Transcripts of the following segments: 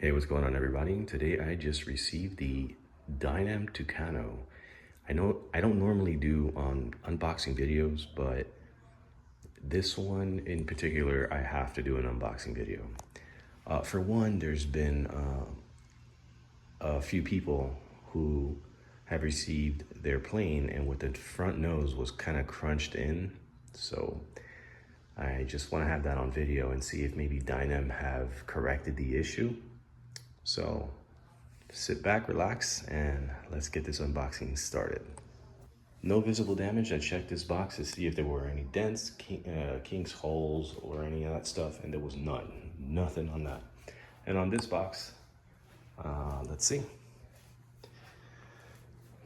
Hey, what's going on, everybody? Today I just received the Dynam Tucano. I know I don't normally do unboxing videos, but this one in particular, I have to do an unboxing video. For one, there's been a few people who have received their plane and with the front nose was kind of crunched in. So I just want to have that on video and see if maybe Dynam have corrected the issue. So sit back, relax, and let's get this unboxing started. No visible damage. I checked this box to see if there were any dents, kinks, holes, or any of that stuff, and there was none. Nothing on that. And on this box, let's see.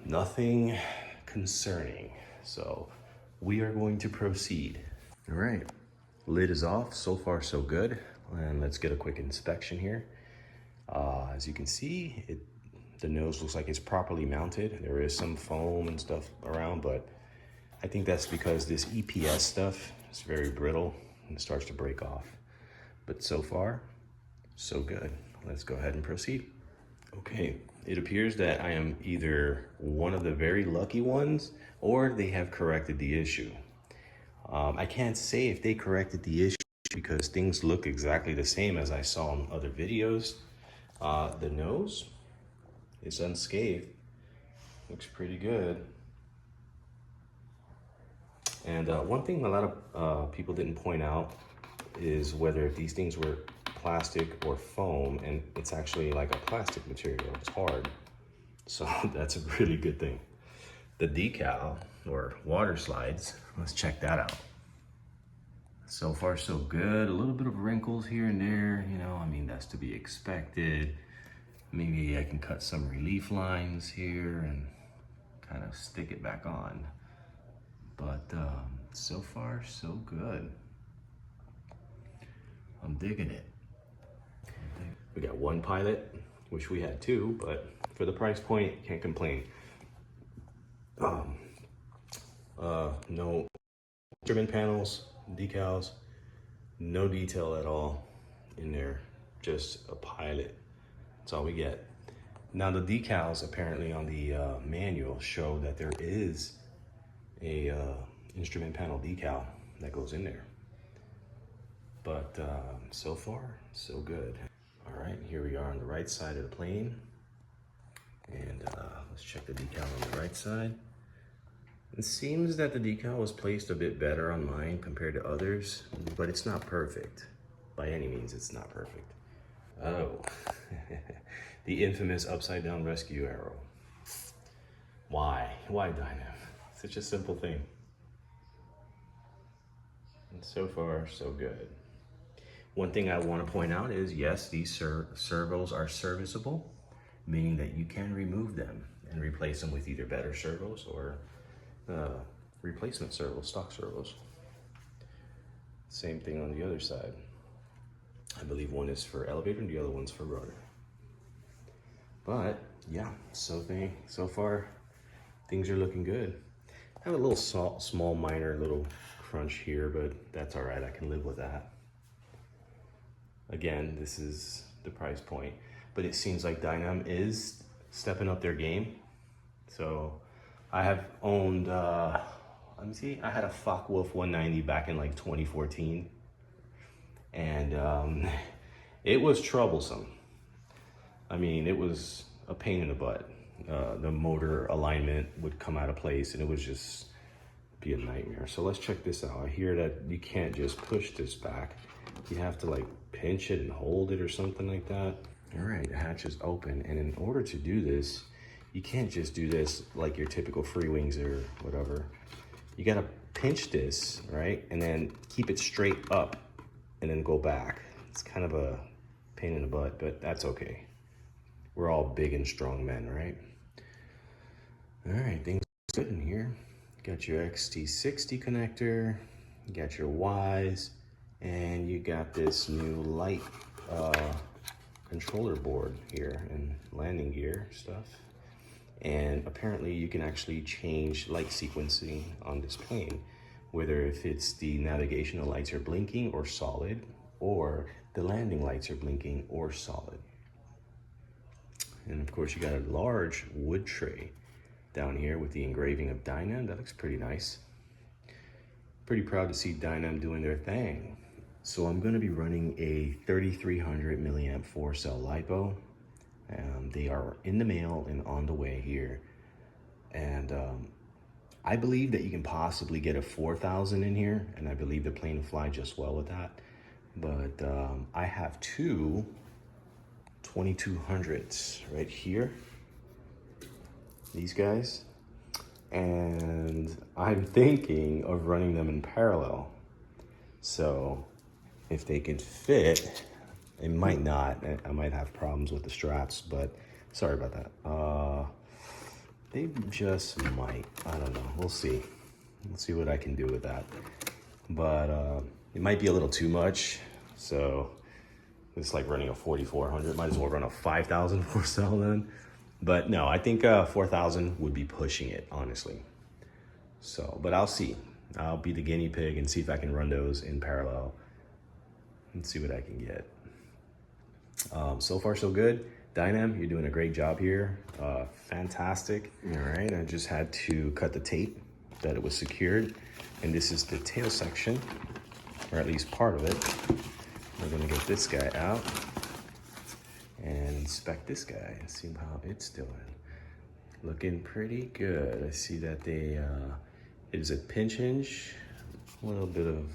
Nothing concerning. So we are going to proceed. All right, lid is off. So far, so good. And let's get a quick inspection here. As you can see, the nose looks like it's properly mounted. There is some foam and stuff around, but I think that's because this EPS stuff is very brittle and it starts to break off. But so far, so good. Let's go ahead and proceed. Okay, it appears that I am either one of the very lucky ones or they have corrected the issue. I can't say if they corrected the issue because things look exactly the same as I saw in other videos. The nose is unscathed, looks pretty good. And one thing a lot of people didn't point out is whether these things were plastic or foam, and it's actually like a plastic material, it's hard. So that's a really good thing. The decal or water slides, let's check that out. So far, so good. A little bit of wrinkles here and there, you know, I mean, that's to be expected. Maybe I can cut some relief lines here and kind of stick it back on. But so far, so good. I'm digging it. We got one pilot, which we had two, but for the price point, can't complain. No instrument panels, decals, no detail at all in there, just a pilot. That's all we get. Now the decals apparently on the manual show that there is a instrument panel decal that goes in there. But so far, so good. All right, here we are on the right side of the plane. And let's check the decal on the right side. It seems that the decal was placed a bit better on mine compared to others, but it's not perfect. By any means, it's not perfect. Oh, the infamous upside down rescue arrow. Why? Why Dynam? Such a simple thing. And so far, so good. One thing I want to point out is, yes, these servos are serviceable, meaning that you can remove them and replace them with either better servos or replacement servos, stock servos. Same thing on the other side. I believe one is for elevator and the other one's for rotor. But yeah, so far things are looking good. I have a little small minor little crunch here, but that's all right. I can live with that. Again, this is the price point, but it seems like Dynam is stepping up their game. So I have owned, let me see, I had a Focke-Wulf 190 back in like 2014. And it was troublesome. I mean, it was a pain in the butt. The motor alignment would come out of place and it would just be a nightmare. So let's check this out. I hear that you can't just push this back. You have to like pinch it and hold it or something like that. All right, the hatch is open. And in order to do this, you can't just do this like your typical free wings or whatever. You gotta pinch this, right? And then keep it straight up and then go back. It's kind of a pain in the butt, but that's okay. We're all big and strong men, right? All right, things are good in here. You got your XT60 connector, you got your Ys, and you got this new light controller board here and landing gear stuff. And apparently you can actually change light sequencing on this plane, whether if it's the navigational lights are blinking or solid, or the landing lights are blinking or solid. And of course you got a large wood tray down here with the engraving of Dynam. That looks pretty nice. Pretty proud to see Dynam doing their thing. So I'm gonna be running a 3300 milliamp 4-cell LiPo. They are in the mail and on the way here. And I believe that you can possibly get a 4000 in here, and I believe the plane will fly just well with that. But I have two 2200s right here, these guys, and I'm thinking of running them in parallel. So if they can fit, it might not. I might have problems with the straps, but sorry about that. They just might. I don't know. We'll see. We'll see what I can do with that. But it might be a little too much. So it's like running a 4400. Might as well run a 5000 4-cell then. But no, I think 4000 would be pushing it, honestly. So, but I'll see. I'll be the guinea pig and see if I can run those in parallel and see what I can get. So far, so good. Dynam, you're doing a great job here. Fantastic. All right, I just had to cut the tape that it was secured. And this is the tail section, or at least part of it. We're gonna get this guy out and inspect this guy and see how it's doing. Looking pretty good. I see that it is a pinch hinge, a little bit of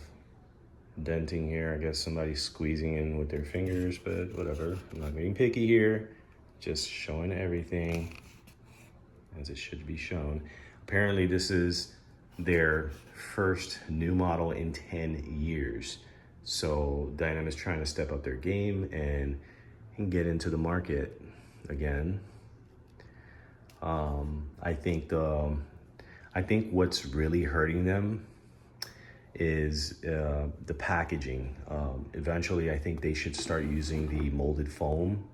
denting here. I guess somebody's squeezing in with their fingers, but whatever. I'm not being picky here, just showing everything as it should be shown. Apparently this is their first new model in 10 years. So Dynam is trying to step up their game and get into the market again. I think what's really hurting them is the packaging. Eventually, I think they should start using the molded foam,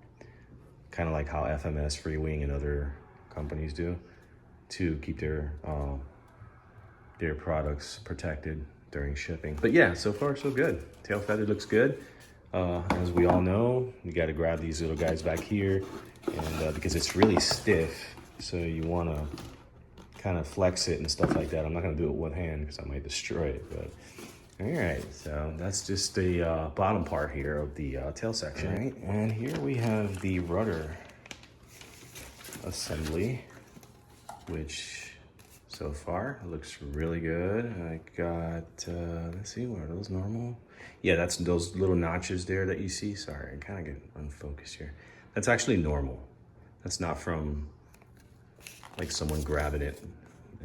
kind of like how FMS, Freewing, and other companies do, to keep their products protected during shipping. But yeah, so far so good. Tail feather looks good. As we all know, you got to grab these little guys back here, and because it's really stiff, so you want to kind of flex it and stuff like that. I'm not going to do it with one hand because I might destroy it. But all right, so that's just the bottom part here of the tail section. All right, and here we have the rudder assembly, which so far looks really good. I got, let's see, what are those normal? Yeah, that's those little notches there that you see. Sorry, I kind of get unfocused here. That's actually normal. That's not from like someone grabbing it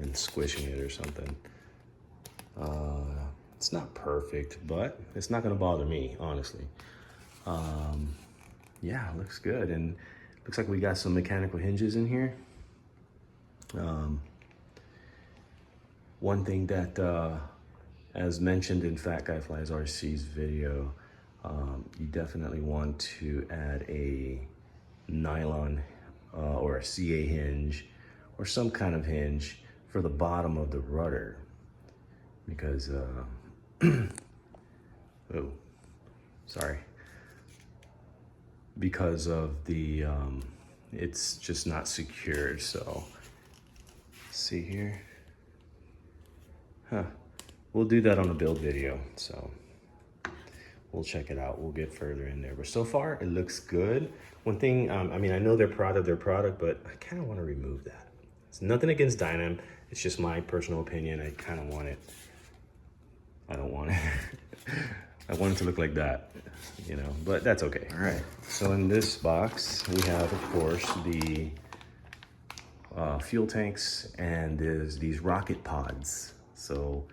and squishing it or something. It's not perfect, but it's not gonna bother me, honestly. Yeah, looks good. And looks like we got some mechanical hinges in here. One thing that, as mentioned in Fat Guy Flies RC's video, you definitely want to add a nylon or a CA hinge or some kind of hinge for the bottom of the rudder, because, oh, sorry. Because of the, it's just not secured, so, see here. Huh. We'll do that on a build video, so we'll check it out. We'll get further in there. But so far, it looks good. One thing, I mean, I know they're proud of their product, but I kind of want to remove that. It's nothing against Dynam. It's just my personal opinion. I kind of want it. I don't want it. I want it to look like that, you know, but that's okay. All right. So in this box, we have, of course, the fuel tanks, and there's these rocket pods. So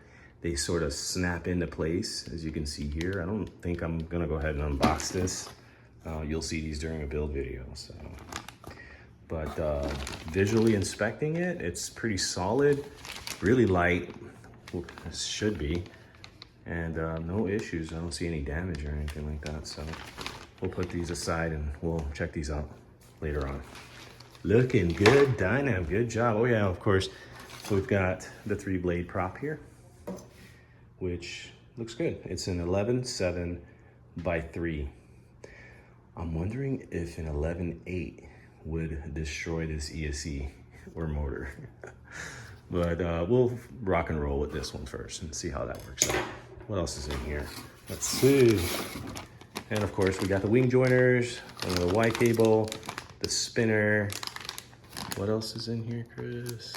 they sort of snap into place, as you can see here. I don't think I'm gonna go ahead and unbox this. You'll see these during a build video. So, but visually inspecting it, it's pretty solid, really light. It should be, and no issues. I don't see any damage or anything like that. So we'll put these aside and we'll check these out later on. Looking good, Dynam, good job. Oh yeah, of course, we've got the 3-blade prop here, which looks good. It's an 11.7 by 3. I'm wondering if an 11.8 would destroy this ESC or motor. But we'll rock and roll with this one first and see how that works out. What else is in here? Let's see. And of course, we got the wing joiners, the Y cable, the spinner. What else is in here, Chris?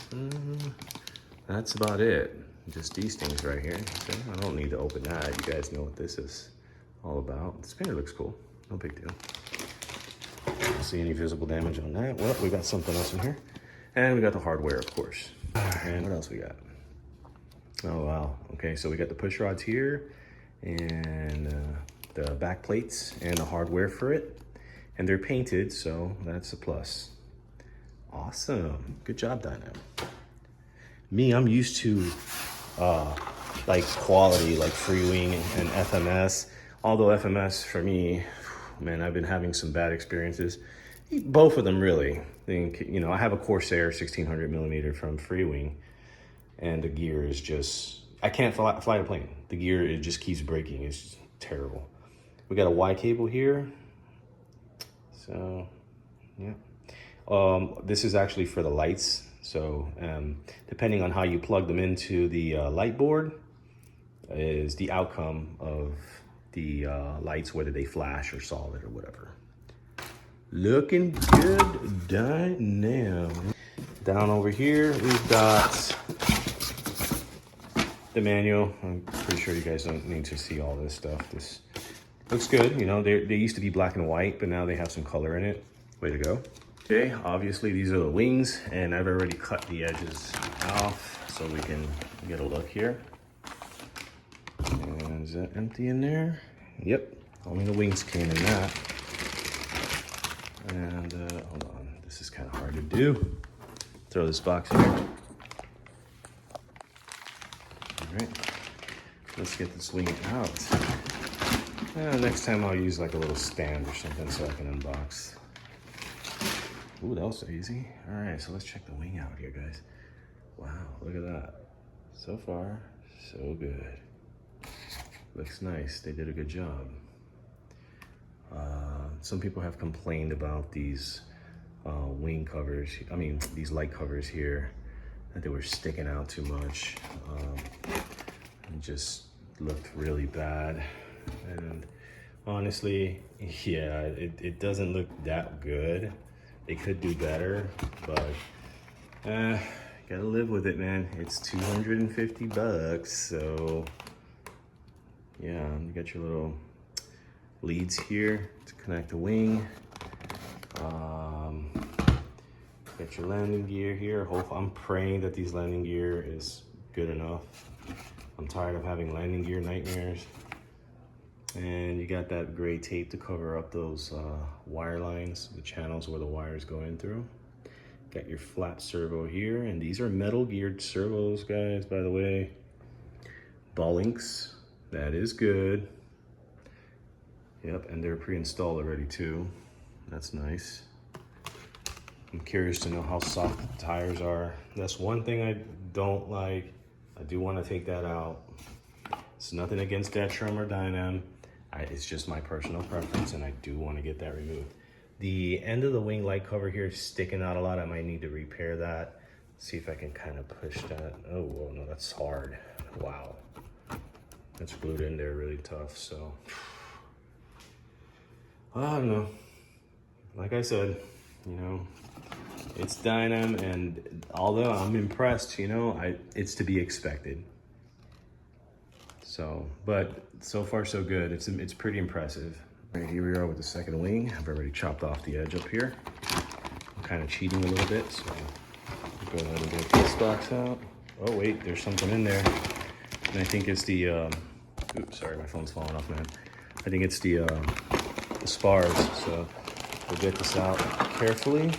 That's about it. Just these things right here. So I don't need to open that. You guys know what this is all about. The spinner looks cool. No big deal. Don't see any visible damage on that. Well, we got something else in here. And we got the hardware, of course. And what else we got? Oh, wow. Okay, so we got the push rods here and the back plates and the hardware for it. And they're painted, so that's a plus. Awesome. Good job, Dynam. Me, I'm used to like quality, like free wing and FMS. Although FMS for me, man, I've been having some bad experiences. Both of them really. You know, I have a Corsair 1600 millimeter from Freewing, and the gear is just, I can't fly a plane. The gear, it just keeps breaking. It's just terrible. We got a Y cable here. So, yeah. This is actually for the lights. So, depending on how you plug them into the light board is the outcome of the lights, whether they flash or solid or whatever. Looking good, Dynam. Down over here, we've got the manual. I'm pretty sure you guys don't need to see all this stuff. This looks good. You know, they used to be black and white, but now they have some color in it. Way to go. Okay, obviously these are the wings, and I've already cut the edges off so we can get a look here. And is that empty in there? Yep, only the wings came in that. And hold on, this is kind of hard to do. Throw this box in here. All right, let's get this wing out. Next time I'll use like a little stand or something so I can unbox. Ooh, that was easy. All right, so let's check the wing out here, guys. Wow, look at that. So far, so good. Looks nice, they did a good job. Some people have complained about these wing covers, these light covers here, that they were sticking out too much. It just looked really bad. And honestly, yeah, it doesn't look that good. They could do better, but gotta live with it, man. It's 250 bucks, so yeah, you got your little leads here to connect the wing. Got your landing gear here. I'm praying that these landing gear is good enough. I'm tired of having landing gear nightmares. And you got that gray tape to cover up those wire lines, the channels where the wires go in through. Got your flat servo here, and these are metal geared servos, guys, by the way. Ball links, that is good. Yep, and they're pre-installed already too. That's nice. I'm curious to know how soft the tires are. That's one thing I don't like. I do want to take that out. It's nothing against Detrum or Dynam. It's just my personal preference, and I do want to get that removed. The end of the wing light cover here is sticking out a lot. I might need to repair that. See if I can kind of push that. Oh, whoa, no, that's hard. Wow. That's glued in there really tough, so. I don't know. Like I said, you know, it's Dynam, and although I'm impressed, you know, it's to be expected. So, but so far so good. It's pretty impressive. All right, here we are with the second wing. I've already chopped off the edge up here. I'm kind of cheating a little bit, so go ahead and get this box out. Oh wait, there's something in there. And I think it's the, oops, sorry, my phone's falling off, man. I think it's the spars, so we'll get this out carefully.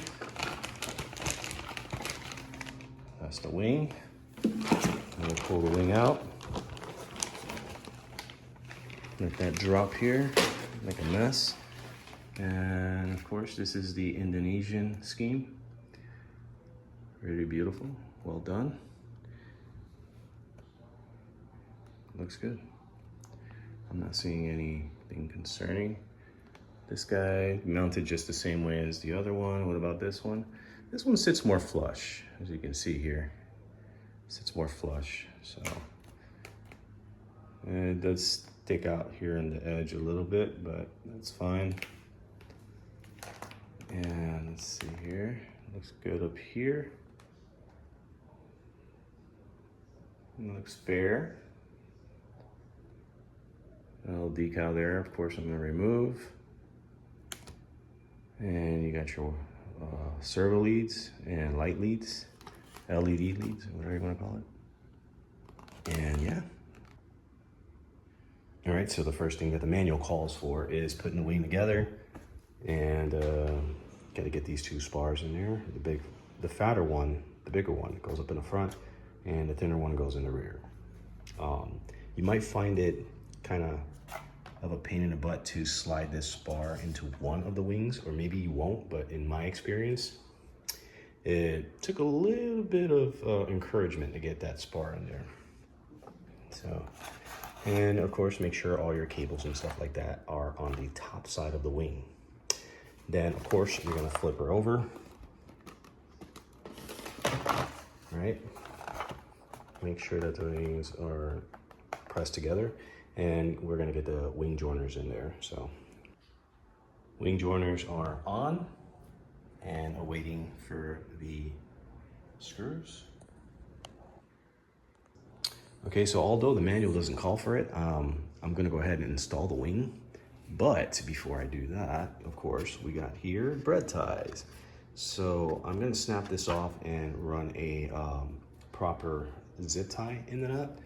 That's the wing. And we'll pull the wing out. Let that drop here, make a mess. And of course, this is the Indonesian scheme. Very beautiful, well done. Looks good. I'm not seeing anything concerning. This guy mounted just the same way as the other one. What about this one? This one sits more flush, as you can see here. Sits more flush, so. And it does stick out here on the edge a little bit, but that's fine. And let's see here, looks good up here. It looks fair. A little decal there, of course I'm gonna remove. And you got your servo leads and light leads, LED leads, whatever you wanna call it. And yeah. All right, so the first thing that the manual calls for is putting the wing together, and gotta get these two spars in there. The fatter one, the bigger one, goes up in the front, and the thinner one goes in the rear. You might find it kind of a pain in the butt to slide this spar into one of the wings, or maybe you won't, but in my experience, it took a little bit of encouragement to get that spar in there. So. And of course, make sure all your cables and stuff like that are on the top side of the wing. Then of course, you're gonna flip her over, right? Make sure that the wings are pressed together, and we're gonna get the wing joiners in there. So wing joiners are on and awaiting for the screws. Okay, so although the manual doesn't call for it, I'm gonna go ahead and install the wing. But before I do that, of course, we got here bread ties. So I'm gonna snap this off and run a proper zip tie in the nut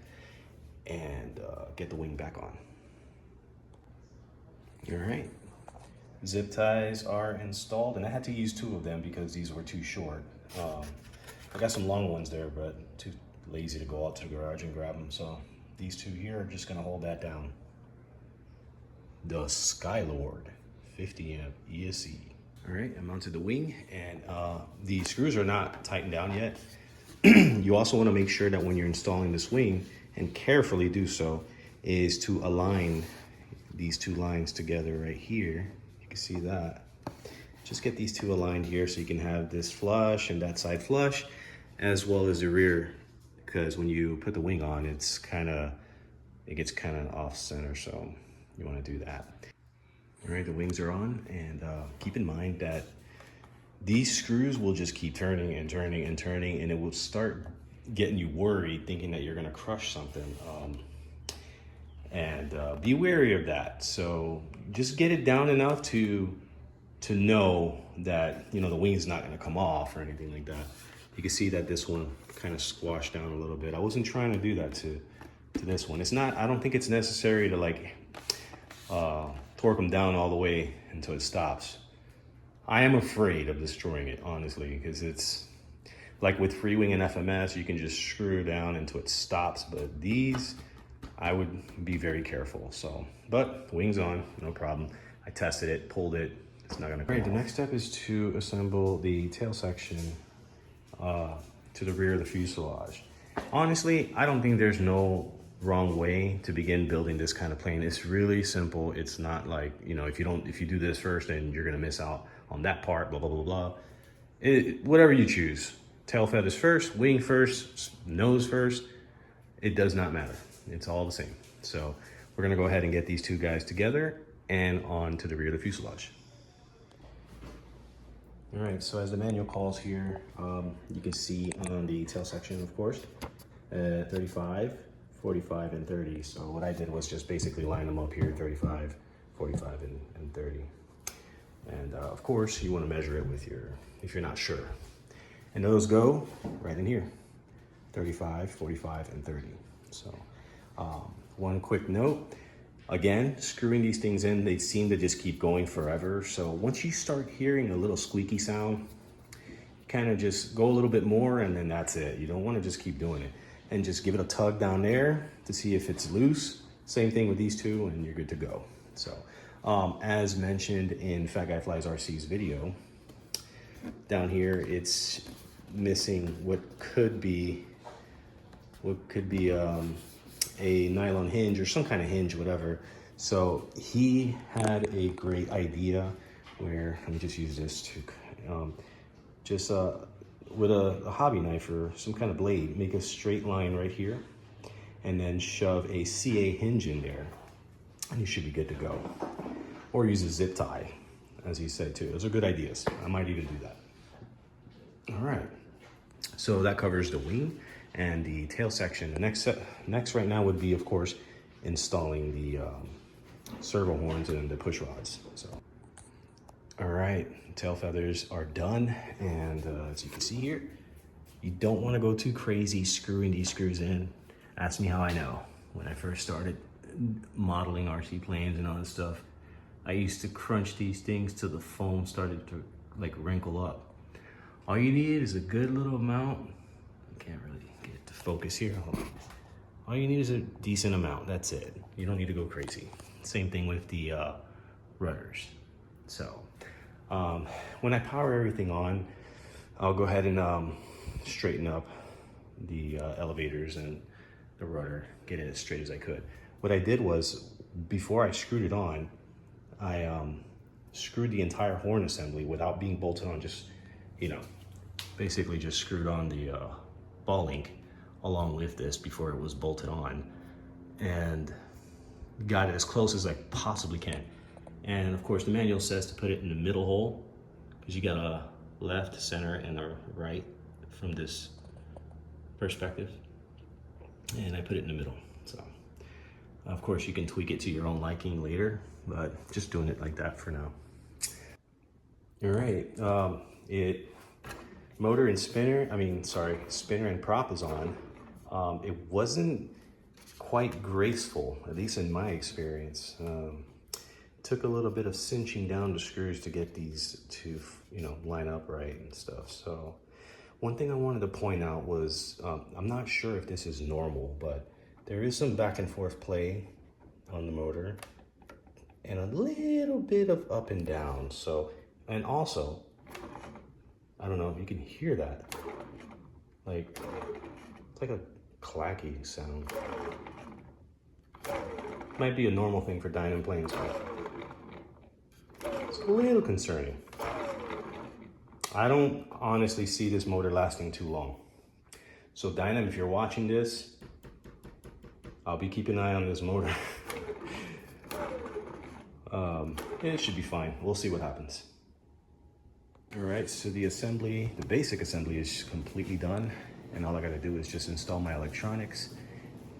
and get the wing back on. All right, zip ties are installed, and I had to use 2 of them because these were too short. I got some long ones there, but too lazy to go out to the garage and grab them, so these 2 here are just gonna hold that down. The Skylord 50 amp ESC. All right, I mounted the wing, and the screws are not tightened down yet. You also want to make sure that when you're installing this wing, and carefully do so, is to align these 2 lines together right here. You can see that. Just get these 2 aligned here so you can have this flush and that side flush, as well as the rear, because when you put the wing on, it gets kind of off center, so you want to do that. All right, the wings are on, and keep in mind that these screws will just keep turning and turning and turning, and it will start getting you worried, thinking that you're going to crush something. Be wary of that. So just get it down enough to know that, you know, the wing's not going to come off or anything like that. You can see that this one kind of squashed down a little bit. I wasn't trying to do that to this one. It's not, I don't think it's necessary to like torque them down all the way until it stops. I am afraid of destroying it, honestly, because it's like with free wing and FMS, you can just screw down until it stops, but these, I would be very careful. So, but wings on, no problem. I tested it, pulled it, it's not gonna come off. The next step is to assemble the tail section to the rear of the fuselage. Honestly, I don't think there's no wrong way to begin building this kind of plane. It's really simple. It's not like, you know, if you do this first, then you're gonna miss out on that part, blah, blah, blah, blah. Whatever you choose. Tail feathers first, wing first, nose first. It does not matter. It's all the same. So we're gonna go ahead and get these 2 guys together and on to the rear of the fuselage. All right, so as the manual calls here, you can see on the tail section, of course, 35, 45, and 30. So what I did was just basically line them up here, 35, 45, and 30. And of course, you want to measure it with if you're not sure. And those go right in here, 35, 45, and 30. So one quick note, again, screwing these things in, they seem to just keep going forever. So once you start hearing a little squeaky sound, kind of just go a little bit more, and then that's it. You don't want to just keep doing it. And just give it a tug down there to see if it's loose. Same thing with these 2, and you're good to go. So as mentioned in Fat Guy Flies RC's video, down here it's missing what could be a nylon hinge or some kind of hinge, whatever. So he had a great idea where, let me just use this to, just with a hobby knife or some kind of blade, make a straight line right here and then shove a CA hinge in there and you should be good to go. Or use a zip tie, as he said too. Those are good ideas. I might even do that. All right, so that covers the wing and the tail section. The next right now would be, of course, installing the servo horns and the push rods. So, all right, tail feathers are done. And as you can see here, you don't want to go too crazy screwing these screws in. Ask me how I know. When I first started modeling RC planes and all this stuff, I used to crunch these things till the foam started to like wrinkle up. All you need is a good little amount. I can't really get it to focus here. Hold on. All you need is a decent amount. That's it. You don't need to go crazy. Same thing with the rudders. So when I power everything on, I'll go ahead and straighten up the elevators and the rudder, get it as straight as I could. What I did was, before I screwed it on, I screwed the entire horn assembly without being bolted on, just, you know, basically just screwed on the ball link along with this before it was bolted on, and got it as close as I possibly can. And of course the manual says to put it in the middle hole, because you got a left, center, and a right from this perspective, and I put it in the middle. So of course you can tweak it to your own liking later, but just doing it like that for now. All right, motor and spinner, spinner and prop is on. It wasn't quite graceful, at least in my experience. Took a little bit of cinching down the screws to get these to, you know, line up right and stuff. So one thing I wanted to point out was, I'm not sure if this is normal, but there is some back and forth play on the motor and a little bit of up and down. So, and also, I don't know if you can hear that. Like, it's like a clacky sound. Might be a normal thing for dynam planes, but it's a little concerning. I don't honestly see this motor lasting too long. So dynam, if you're watching this, I'll be keeping an eye on this motor. It should be fine. We'll see what happens. All right, so the assembly, the basic assembly is completely done. And all I gotta do is just install my electronics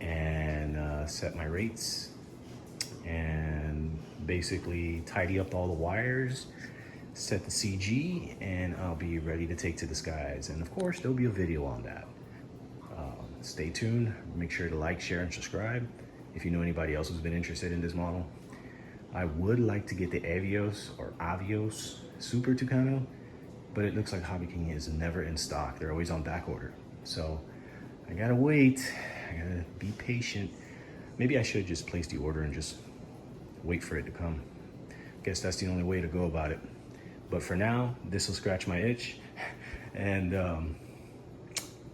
and set my rates and basically tidy up all the wires, set the CG, and I'll be ready to take to the skies. And of course, there'll be a video on that. Stay tuned. Make sure to like, share, and subscribe if you know anybody else who's been interested in this model. I would like to get the Avios Super Tucano, but it looks like Hobby King is never in stock. They're always on back order. So I gotta wait. I gotta be patient. Maybe I should just place the order and just wait for it to come. Guess that's the only way to go about it. But for now, this will scratch my itch, and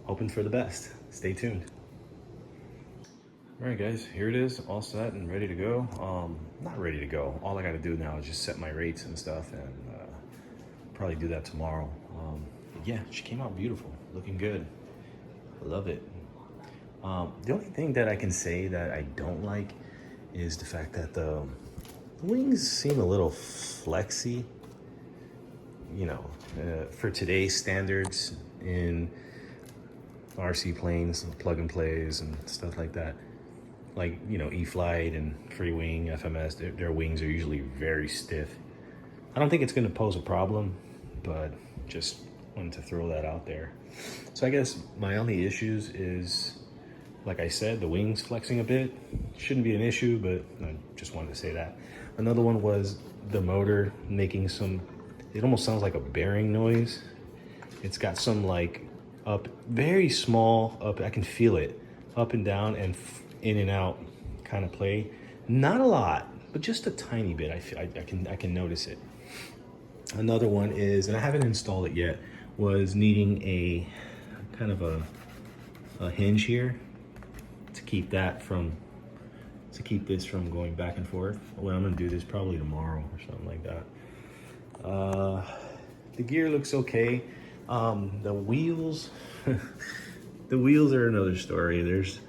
hoping for the best. Stay tuned. All right, guys, here it is, all set and ready to go. Not ready to go. All I got to do now is just set my rates and stuff, and probably do that tomorrow. Yeah, she came out beautiful, looking good. Love it. The only thing that I can say that I don't like is the fact that the wings seem a little flexy. You know, for today's standards in RC planes, plug and plays and stuff like that. Like, you know, E-Flight and Free Wing, FMS, their wings are usually very stiff. I don't think it's gonna pose a problem, but just wanted to throw that out there. So I guess my only issues is, like I said, the wings flexing a bit. Shouldn't be an issue, but I just wanted to say that. Another one was the motor making some, it almost sounds like a bearing noise. It's got some like up, very small up, I can feel it, up and down and in and out kind of play. Not a lot, but just a tiny bit. I can notice it. Another one is, and I haven't installed it yet, was needing a kind of a hinge here to keep that from to keep this from going back and forth. Well, I'm gonna do this probably tomorrow or something like that. The gear looks okay. The wheels, the wheels are another story. There's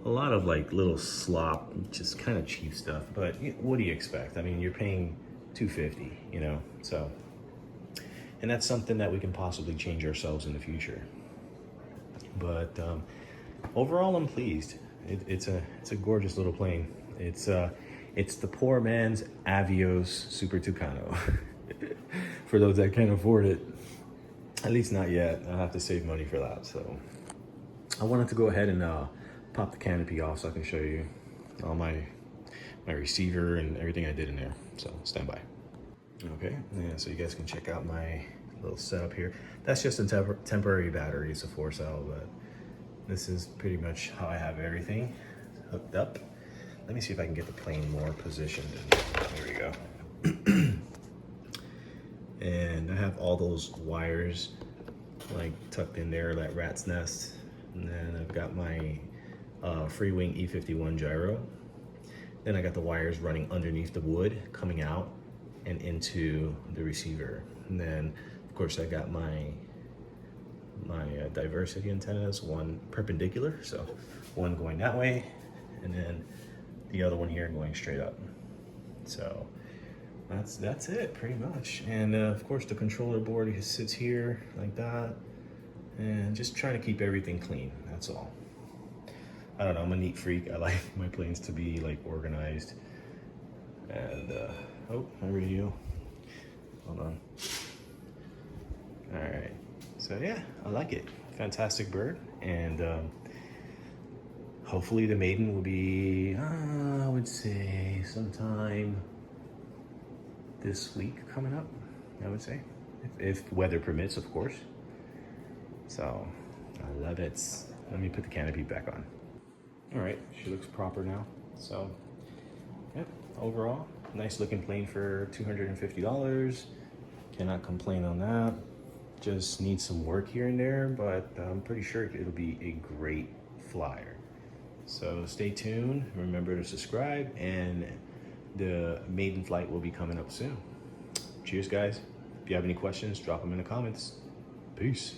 a lot of like little slop, just kind of cheap stuff, but what do you expect? I mean, you're paying $250, you know, so, and that's something that we can possibly change ourselves in the future. But overall, I'm pleased. It's a gorgeous little plane. It's the poor man's Avios Super Tucano. For those that can't afford it, at least not yet. I'll have to save money for that. So I wanted to go ahead and pop the canopy off so I can show you all my receiver and everything I did in there. So stand by. Okay, yeah, so you guys can check out my little setup here. That's just a temporary battery. It's a 4-cell, but this is pretty much how I have everything hooked up. Let me see if I can get the plane more positioned. There we go. And I have all those wires like tucked in there, that rat's nest. And then I've got my free wing E51 gyro. Then I got the wires running underneath the wood, coming out and into the receiver. And then of course I got my diversity antennas, one perpendicular, so one going that way, and then the other one here going straight up. So that's it pretty much. And of course the controller board sits here like that, and just trying to keep everything clean, that's all. I don't know, I'm a neat freak. I like my planes to be like organized. And oh, my radio, hold on. All right, so yeah, I like it. Fantastic bird. And hopefully the maiden will be, I would say sometime this week coming up, I would say, if weather permits, of course. So I love it. Let me put the canopy back on. All right, she looks proper now. So yep, overall, nice looking plane for $250. Cannot complain on that. Just needs some work here and there, but I'm pretty sure it'll be a great flyer. So stay tuned, remember to subscribe, and the maiden flight will be coming up soon. Cheers, guys. If you have any questions, drop them in the comments. Peace.